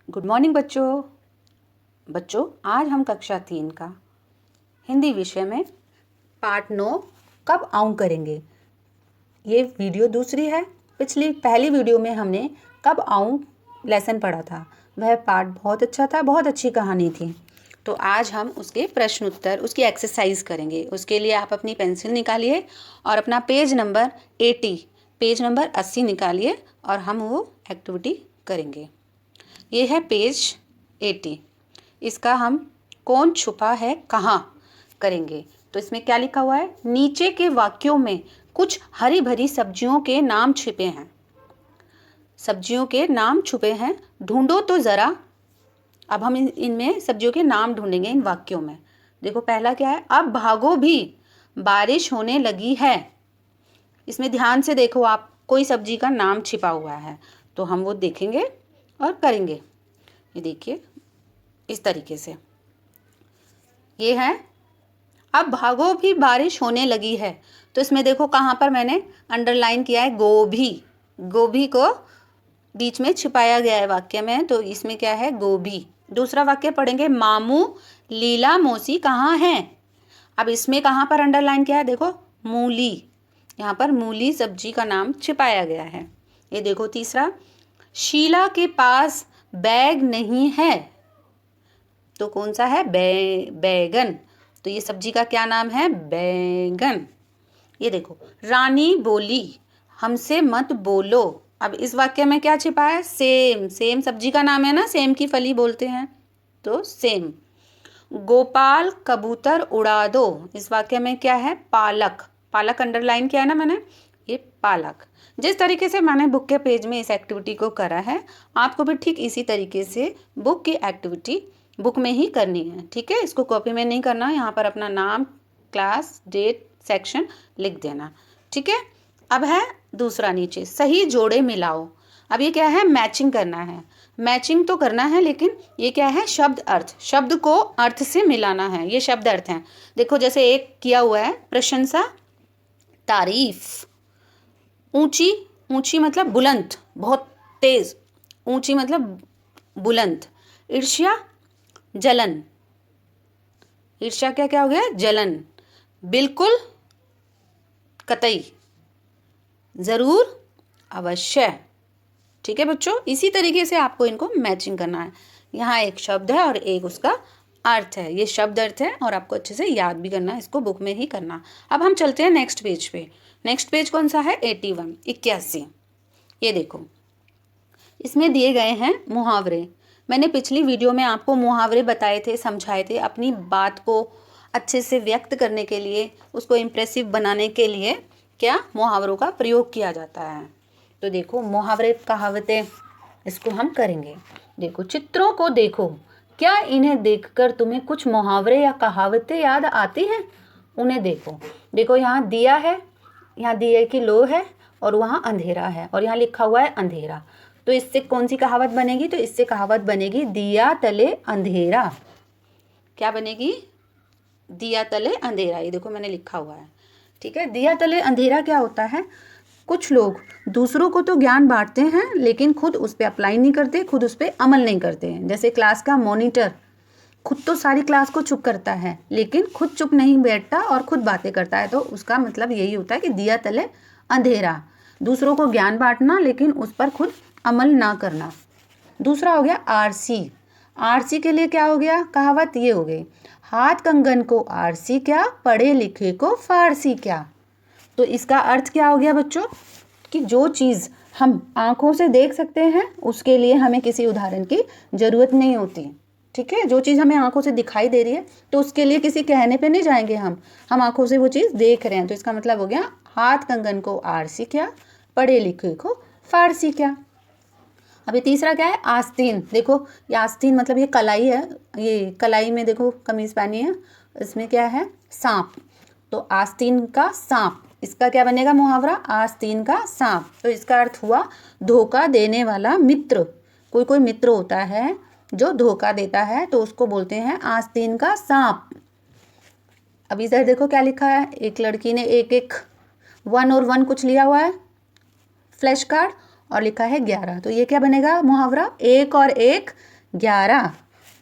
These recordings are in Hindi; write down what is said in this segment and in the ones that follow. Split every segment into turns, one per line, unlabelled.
गुड मॉर्निंग बच्चों आज हम कक्षा 3 का हिंदी विषय में पार्ट 9 कब आऊँ करेंगे। ये वीडियो दूसरी है। पहली वीडियो में हमने कब आऊँ लेसन पढ़ा था। वह पार्ट बहुत अच्छा था, बहुत अच्छी कहानी थी। तो आज हम उसके प्रश्न उत्तर, उसकी एक्सरसाइज करेंगे। उसके लिए आप अपनी पेंसिल निकालिए और अपना पेज नंबर 80 निकालिए और हम वो एक्टिविटी करेंगे। ये है पेज 80। इसका हम कौन छुपा है कहाँ करेंगे। तो इसमें क्या लिखा हुआ है, नीचे के वाक्यों में कुछ हरी भरी सब्जियों के नाम छिपे हैं। सब्जियों के नाम छुपे हैं, ढूंढो तो ज़रा। अब हम इनमें सब्जियों के नाम ढूंढेंगे इन वाक्यों में। देखो पहला क्या है, अब भागो भी बारिश होने लगी है। इसमें ध्यान से देखो आप, कोई सब्जी का नाम छिपा हुआ है तो हम वो देखेंगे और करेंगे। ये देखिए इस तरीके से, ये है अब भागो भी बारिश होने लगी है। तो इसमें देखो कहाँ पर मैंने अंडरलाइन किया है, गोभी। गोभी को बीच में छिपाया गया है वाक्य में, तो इसमें क्या है, गोभी। दूसरा वाक्य पढ़ेंगे, मामू लीला मौसी कहाँ हैं। अब इसमें कहाँ पर अंडरलाइन किया है, देखो मूली। यहाँ पर मूली सब्जी का नाम छिपाया गया है। ये देखो तीसरा, शीला के पास बैग नहीं है। तो कौन सा है, बैगन। तो ये सब्जी का क्या नाम है, बैगन। ये देखो, रानी बोली हमसे मत बोलो। अब इस वाक्य में क्या छिपा है, सेम। सेम सब्जी का नाम है ना, सेम की फली बोलते हैं तो सेम। गोपाल कबूतर उड़ा दो। इस वाक्य में क्या है, पालक। पालक अंडरलाइन किया है ना मैंने, ये पालक। जिस तरीके से मैंने बुक के पेज में इस एक्टिविटी को करा है, आपको भी ठीक इसी तरीके से बुक की एक्टिविटी बुक में ही करनी है। ठीक है, इसको कॉपी में नहीं करना। यहाँ पर अपना नाम, क्लास, डेट, सेक्शन लिख देना। ठीक है। अब है दूसरा नीचे, सही जोड़े मिलाओ। अब ये क्या है, मैचिंग करना है। मैचिंग तो करना है, लेकिन ये क्या है, शब्द अर्थ। शब्द को अर्थ से मिलाना है। ये शब्द अर्थ हैं। देखो जैसे एक किया हुआ है, प्रशंसा, तारीफ। ऊंची, ऊंची मतलब बुलंद, बहुत तेज। ऊंची मतलब बुलंद। ईर्ष्या, जलन। ईर्ष्या क्या क्या हो गया, जलन। बिल्कुल, कतई। जरूर, अवश्य। ठीक है बच्चों, इसी तरीके से आपको इनको मैचिंग करना है। यहाँ एक शब्द है और एक उसका अर्थ है। ये शब्द अर्थ है और आपको अच्छे से याद भी करना है, इसको बुक में ही करना। अब हम चलते हैं नेक्स्ट पेज पे। नेक्स्ट पेज कौन सा है, 81। ये देखो, इसमें दिए गए हैं मुहावरे। मैंने पिछली वीडियो में आपको मुहावरे बताए थे, समझाए थे। अपनी बात को अच्छे से व्यक्त करने के लिए, उसको इम्प्रेसिव बनाने के लिए क्या मुहावरों का प्रयोग किया जाता है। तो देखो मुहावरे, कहावतें, इसको हम करेंगे। देखो, चित्रों को देखो, क्या इन्हें देखकर तुम्हें कुछ मुहावरे या कहावतें याद आती हैं। उन्हें देखो। देखो यहाँ दिया है, यहाँ दिए की लो है और वहाँ अंधेरा है और यहाँ लिखा हुआ है अंधेरा। तो इससे कौन सी कहावत बनेगी, तो इससे कहावत बनेगी दिया तले अंधेरा। क्या बनेगी, दिया तले अंधेरा। ये देखो मैंने लिखा हुआ है। ठीक है, दिया तले अंधेरा क्या होता है, कुछ लोग दूसरों को तो ज्ञान बांटते हैं लेकिन खुद उस पर अप्लाई नहीं करते, खुद उस पर अमल नहीं करते हैं। जैसे क्लास का मॉनिटर खुद तो सारी क्लास को चुप करता है लेकिन खुद चुप नहीं बैठता और खुद बातें करता है। तो उसका मतलब यही होता है कि दिया तले अंधेरा। दूसरों को ज्ञान बांटना लेकिन उस पर खुद अमल ना करना। दूसरा हो गया आरसी। आरसी के लिए क्या हो गया, कहावत ये हो गई, हाथ कंगन को आरसी क्या, पढ़े लिखे को फारसी क्या। तो इसका अर्थ क्या हो गया बच्चों, कि जो चीज़ हम आँखों से देख सकते हैं उसके लिए हमें किसी उदाहरण की ज़रूरत नहीं होती। ठीक है, जो चीज़ हमें आँखों से दिखाई दे रही है तो उसके लिए किसी कहने पे नहीं जाएंगे, हम आँखों से वो चीज़ देख रहे हैं। तो इसका मतलब हो गया, हाथ कंगन को आरसी क्या, पढ़े लिखे को फारसी क्या। अभी तीसरा क्या है, आस्तीन। देखो ये आस्तीन मतलब ये कलाई है, ये कलाई में देखो कमीज पहनी है, इसमें क्या है, सांप। तो आस्तीन का सांप, इसका क्या बनेगा मुहावरा, आस्तीन का सांप। तो इसका अर्थ हुआ धोखा देने वाला मित्र। कोई कोई मित्र होता है जो धोखा देता है तो उसको बोलते हैं आस्तीन का सांप। अब इधर देखो क्या लिखा है, एक लड़की ने एक 1 और 1 कुछ लिया हुआ है फ्लैश कार्ड और लिखा है 11। तो ये क्या बनेगा मुहावरा, 1 और 1 11,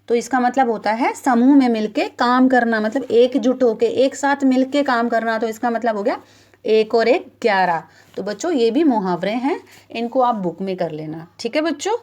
तो इसका मतलब होता है समूह में मिलके काम करना, मतलब एकजुट होके एक साथ मिलके काम करना। तो इसका मतलब हो गया 1 और 1 11। तो बच्चों ये भी मुहावरे हैं, इनको आप बुक में कर लेना। ठीक है बच्चों।